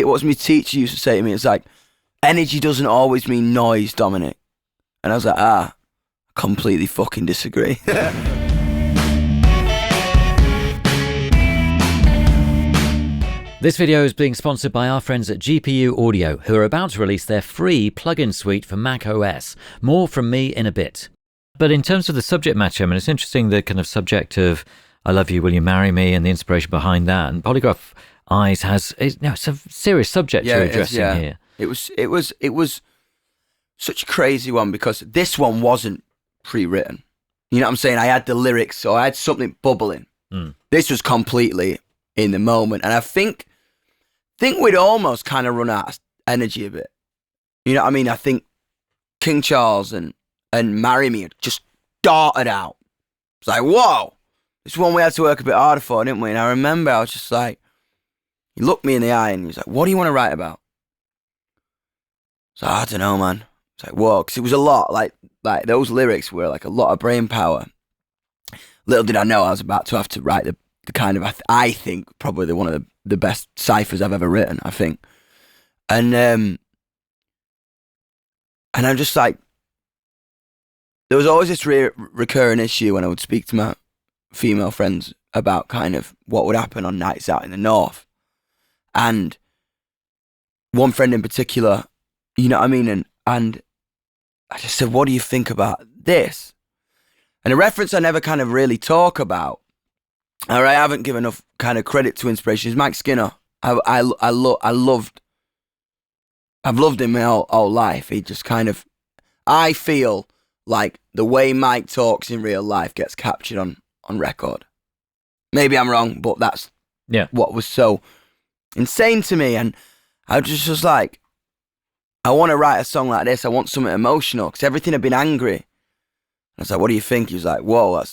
it was my teacher used to say to me, it's like, energy doesn't always mean noise, Dominic. And I was like, completely fucking disagree. This video is being sponsored by our friends at GPU Audio, who are about to release their free plugin suite for Mac OS. More from me in a bit. But in terms of the subject matter, I mean, it's interesting, the kind of subject of I Love You, Will You Marry Me, and the inspiration behind that. And Polygraph Eyes it's a serious subject you're addressing here. It was such a crazy one because this one wasn't pre-written. You know what I'm saying? I had the lyrics, so I had something bubbling. This was completely in the moment. And I think we'd almost kind of run out of energy a bit. You know what I mean? I think King Charles and Marry Me just darted out. It's like, whoa, this one we had to work a bit harder for, didn't we? And I remember I was just like, he looked me in the eye and he was like, what do you want to write about? So I don't know, man. It's like, whoa, because it was a lot, like those lyrics were like a lot of brain power. Little did I know I was about to have to write the kind of, I think, probably one of the best ciphers I've ever written, I think. And I'm just like, there was always this recurring issue when I would speak to my female friends about kind of what would happen on nights out in the north. And one friend in particular, you know what I mean? And I just said, what do you think about this? And a reference I never kind of really talk about, or I haven't given enough kind of credit to inspiration, is Mike Skinner. I've loved him my whole life. He just kind of, I feel like the way Mike talks in real life gets captured on record. Maybe I'm wrong, but that's what was so insane to me. And I just was like, I want to write a song like this. I want something emotional because everything had been angry. And I was like, what do you think? He was like, whoa, I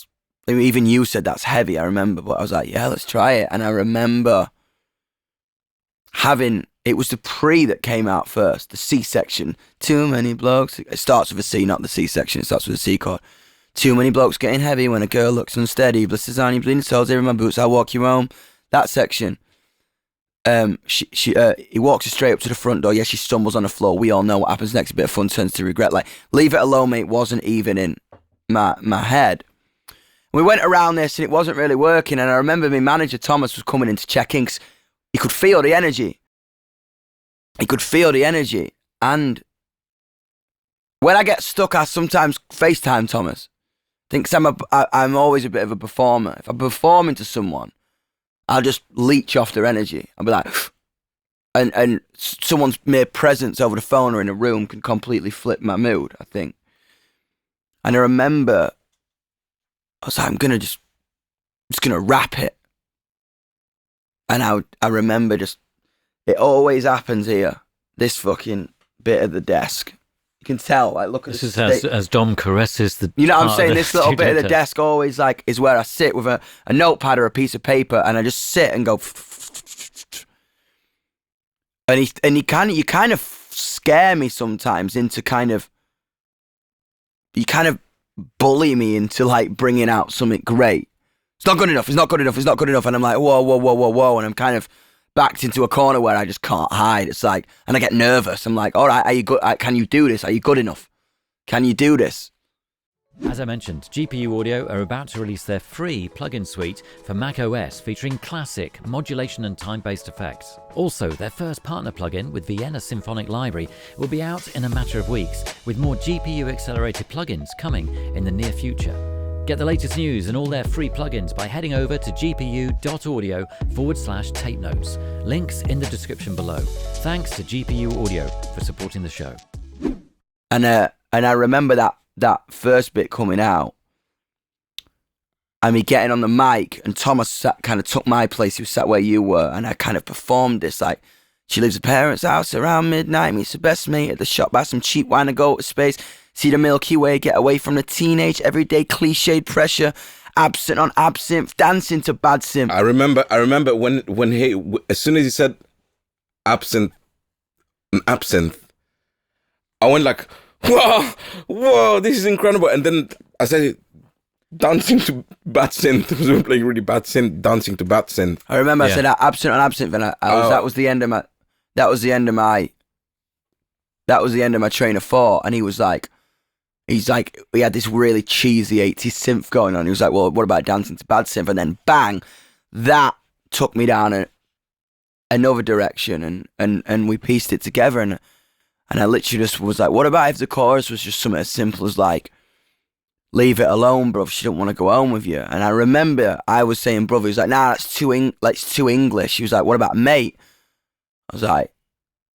mean, even you said that's heavy, I remember. But I was like, yeah, let's try it. And I remember it was the pre that came out first, the C section. Too many blokes. It starts with a C, not the C section. It starts with a C chord. Too many blokes getting heavy when a girl looks unsteady. Blisters on your bleeding soles, here in my boots, I'll walk you home. That section. He walks her straight up to the front door. Yeah, she stumbles on the floor. We all know what happens next. A bit of fun turns to regret. Like, Leave It Alone, Mate wasn't even in my head. We went around this and it wasn't really working. And I remember my manager, Thomas, was coming in to check in because he could feel the energy. And when I get stuck, I sometimes FaceTime Thomas. I think I'm always a bit of a performer. If I'm performing to someone, I'll just leech off their energy. I'll be like, and someone's mere presence over the phone or in a room can completely flip my mood, I think. And I remember, I was like, I'm just gonna rap it. And I remember it always happens here, this fucking bit of the desk. You can tell, like, look at this. This is as Dom caresses the. You know what I'm saying? This little bit of the desk always like is where I sit with a notepad or a piece of paper, and I just sit and go. And you kind of scare me sometimes into kind of. You kind of bully me into like bringing out something great. It's not good enough. It's not good enough. It's not good enough. And I'm like, whoa, and I'm kind of backed into a corner where I just can't hide. It's like, and I get nervous. I'm like, all right, are you good? Can you do this? Are you good enough? Can you do this? As I mentioned, GPU Audio are about to release their free plugin suite for Mac OS featuring classic modulation and time-based effects. Also, their first partner plugin with Vienna Symphonic Library will be out in a matter of weeks, with more GPU-accelerated plugins coming in the near future. Get the latest news and all their free plugins by heading over to gpu.audio/tape notes. Links in the description below. Thanks to GPU Audio for supporting the show. And I remember that first bit coming out, and me getting on the mic, and Thomas kind of took my place. He was sat where you were, and I kind of performed this like, she leaves her parents' house around midnight, meets her best mate at the shop, buy some cheap wine to go to space. See the Milky Way, get away from the teenage, everyday cliched pressure, absent on absinthe, dancing to bad simp. I remember when he, as soon as he said absinthe, I went like, whoa, this is incredible. And then I said, dancing to bad synth. I was playing really bad synth, dancing to bad synth. I remember I said absent on absinthe, and that was the end of my. that was the end of my train of thought. And he was like, he had this really cheesy 80s synth going on. He was like, well, what about dancing to bad synth? And then bang, that took me down another direction, and we pieced it together. And I literally just was like, what about if the chorus was just something as simple as like, leave it alone, bruv, she don't want to go home with you. And I remember I was saying, brother, he was like, nah, that's too English. He was like, what about mate? I was like,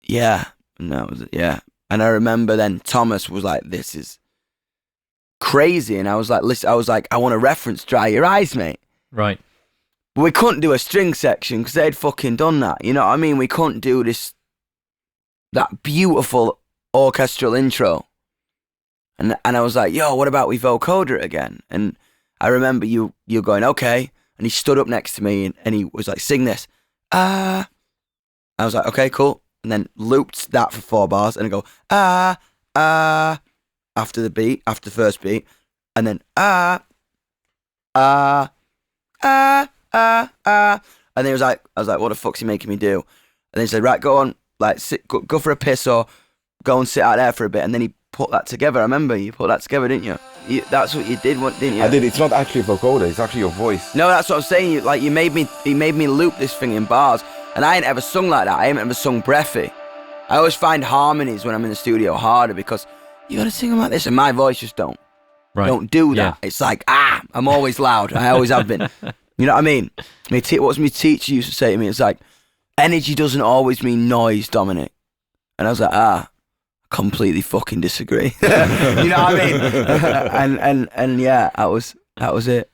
yeah. And that was it, yeah. And I remember then Thomas was like, this is crazy. And I was like, listen, I want a reference, Dry Your Eyes, mate. Right. But we couldn't do a string section because they'd fucking done that. You know what I mean? We couldn't do that beautiful orchestral intro. And I was like, yo, what about we vocoder it again? And I remember you going, okay. And he stood up next to me and he was like, sing this. I was like, okay, cool. And then looped that for 4 bars and I go, after the first beat. And then, And then I was like, what the fuck's he making me do? And then he said, right, go on, like, go for a piss or go and sit out there for a bit. And then he put that together. I remember you put that together, didn't you? That's what you did, didn't you? I did. It's not actually a vocoder. It's actually your voice. No, that's what I'm saying. You made me loop this thing in bars, and I ain't ever sung like that. I ain't ever sung breathy. I always find harmonies when I'm in the studio harder because you gotta sing them like this, and my voice just don't do that. Yeah. It's like I'm always loud. I always have been. You know what I mean? What my teacher used to say to me, it's like, energy doesn't always mean noise, Dominic. And I was like, completely fucking disagree. You know what I mean? and yeah, that was it.